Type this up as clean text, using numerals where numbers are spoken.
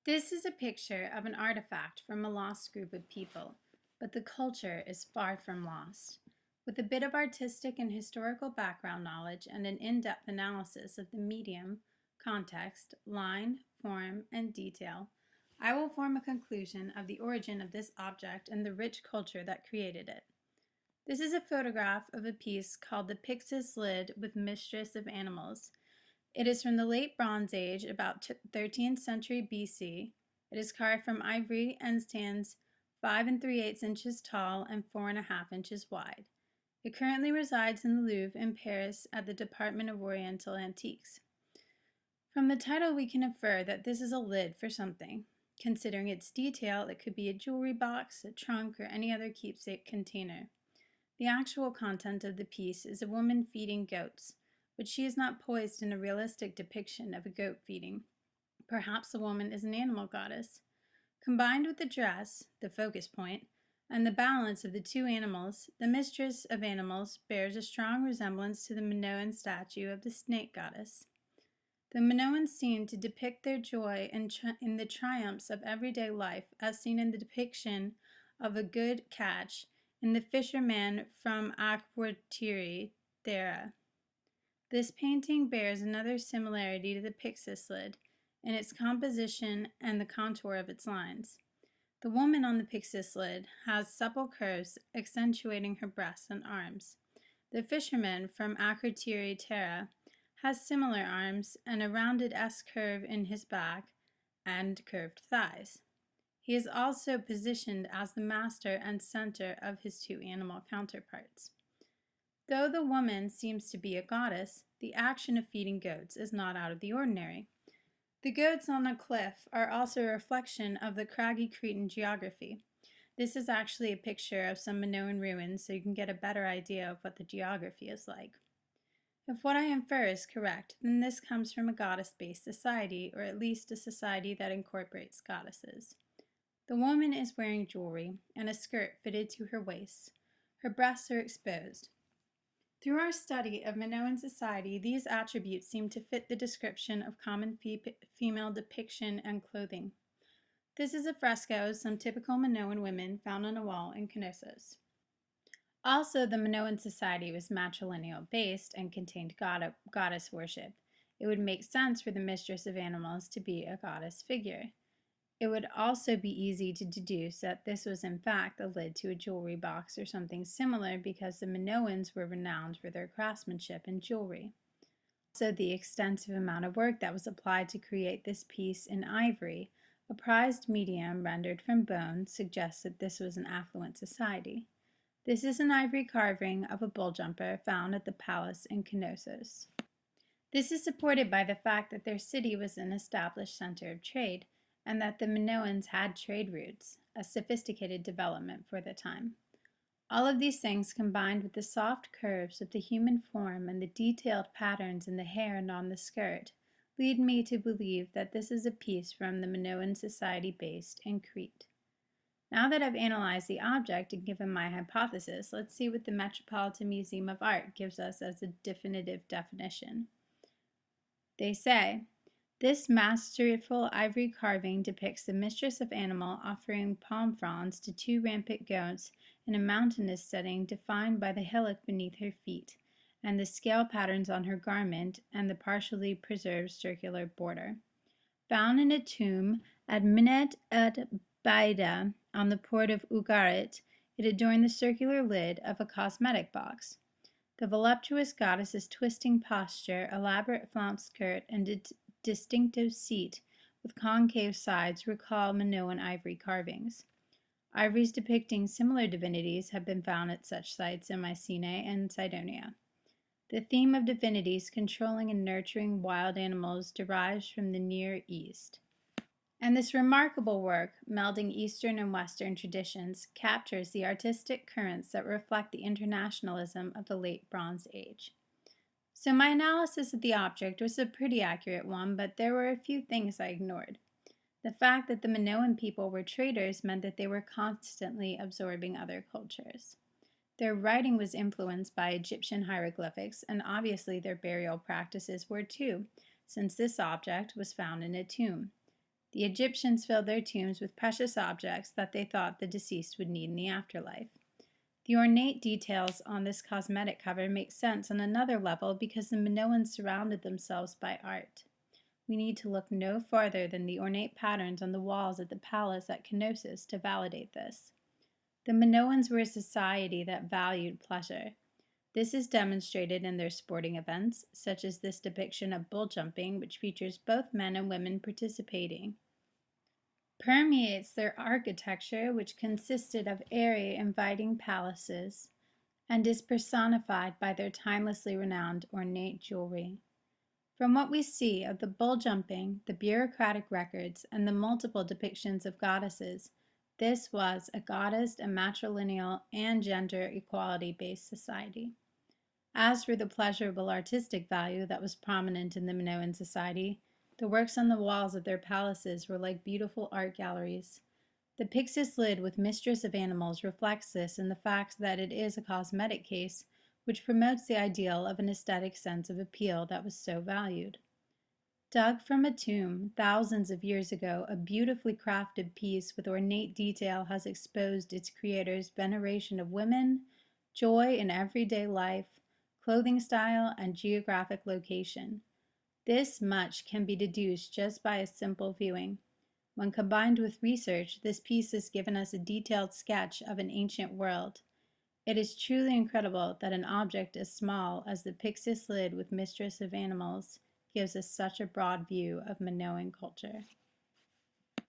This is a picture of an artifact from a lost group of people, but the culture is far from lost. With a bit of artistic and historical background knowledge and an in-depth analysis of the medium, context, line, form, and detail, I will form a conclusion of the origin of this object and the rich culture that created it. This is a photograph of a piece called the Pyxis Lid with Misstress of Animals. It is from the late Bronze Age, about 13th century BC. It is carved from ivory and stands 5 3/8 inches tall and 4 1/2 inches wide. It currently resides in the Louvre in Paris at the Department of Oriental Antiques. From the title, we can infer that this is a lid for something. Considering its detail, it could be a jewelry box, a trunk, or any other keepsake container. The actual content of the piece is a woman feeding goats, but she is not poised in a realistic depiction of a goat feeding. Perhaps the woman is an animal goddess. Combined with the dress, the focus point, and the balance of the two animals, the Mistress of Animals bears a strong resemblance to the Minoan statue of the snake goddess. The Minoans seem to depict their joy in the triumphs of everyday life, as seen in the depiction of a good catch in the fisherman from Aquartieri, Thera. This painting bears another similarity to the Pyxis Lid in its composition and the contour of its lines. The woman on the Pyxis Lid has supple curves accentuating her breasts and arms. The fisherman from Aquartieri, Terra has similar arms and a rounded S-curve in his back and curved thighs. He is also positioned as the master and center of his two animal counterparts. Though the woman seems to be a goddess, the action of feeding goats is not out of the ordinary. The goats on a cliff are also a reflection of the craggy Cretan geography. This is actually a picture of some Minoan ruins, so you can get a better idea of what the geography is like. If what I infer is correct, then this comes from a goddess-based society, or at least a society that incorporates goddesses. The woman is wearing jewelry and a skirt fitted to her waist. Her breasts are exposed. Through our study of Minoan society, these attributes seem to fit the description of common female depiction and clothing. This is a fresco of some typical Minoan women found on a wall in Knossos. Also, the Minoan society was matrilineal-based and contained goddess worship. It would make sense for the Mistress of Animals to be a goddess figure. It would also be easy to deduce that this was in fact a lid to a jewelry box or something similar because the Minoans were renowned for their craftsmanship in jewelry. Also, the extensive amount of work that was applied to create this piece in ivory, a prized medium rendered from bone, suggests that this was an affluent society. This is an ivory carving of a bull jumper found at the palace in Knossos. This is supported by the fact that their city was an established center of trade, and that the Minoans had trade routes, a sophisticated development for the time. All of these things, combined with the soft curves of the human form and the detailed patterns in the hair and on the skirt, lead me to believe that this is a piece from the Minoan society based in Crete. Now that I've analyzed the object and given my hypothesis, let's see what the Metropolitan Museum of Art gives us as a definitive definition. They say, this masterful ivory carving depicts the Mistress of Animal offering palm fronds to two rampant goats in a mountainous setting defined by the hillock beneath her feet, and the scale patterns on her garment and the partially preserved circular border. Found in a tomb at Minet et Baida on the port of Ugarit, it adorned the circular lid of a cosmetic box. The voluptuous goddess's twisting posture, elaborate flounced skirt, and distinctive seat with concave sides recall Minoan ivory carvings. Ivories depicting similar divinities have been found at such sites in Mycenae and Cydonia. The theme of divinities controlling and nurturing wild animals derives from the Near East. And this remarkable work, melding Eastern and Western traditions, captures the artistic currents that reflect the internationalism of the late Bronze Age. So my analysis of the object was a pretty accurate one, but there were a few things I ignored. The fact that the Minoan people were traders meant that they were constantly absorbing other cultures. Their writing was influenced by Egyptian hieroglyphics, and obviously their burial practices were too, since this object was found in a tomb. The Egyptians filled their tombs with precious objects that they thought the deceased would need in the afterlife. The ornate details on this cosmetic cover make sense on another level because the Minoans surrounded themselves by art. We need to look no farther than the ornate patterns on the walls at the palace at Knossos to validate this. The Minoans were a society that valued pleasure. This is demonstrated in their sporting events, such as this depiction of bull jumping, which features both men and women participating. Permeates their architecture, which consisted of airy, inviting palaces, and is personified by their timelessly renowned ornate jewelry. From what we see of the bull jumping, the bureaucratic records, and the multiple depictions of goddesses, this was a goddess and matrilineal and gender equality based society. As for the pleasurable artistic value that was prominent in the Minoan society, the works on the walls of their palaces were like beautiful art galleries. The Pyxis Lid with Misstress of Animals reflects this in the fact that it is a cosmetic case, which promotes the ideal of an aesthetic sense of appeal that was so valued. Dug from a tomb thousands of years ago, a beautifully crafted piece with ornate detail has exposed its creator's veneration of women, joy in everyday life, clothing style, and geographic location. This much can be deduced just by a simple viewing. When combined with research, this piece has given us a detailed sketch of an ancient world. It is truly incredible that an object as small as the Pyxis Lid with Misstress of Animals gives us such a broad view of Minoan culture.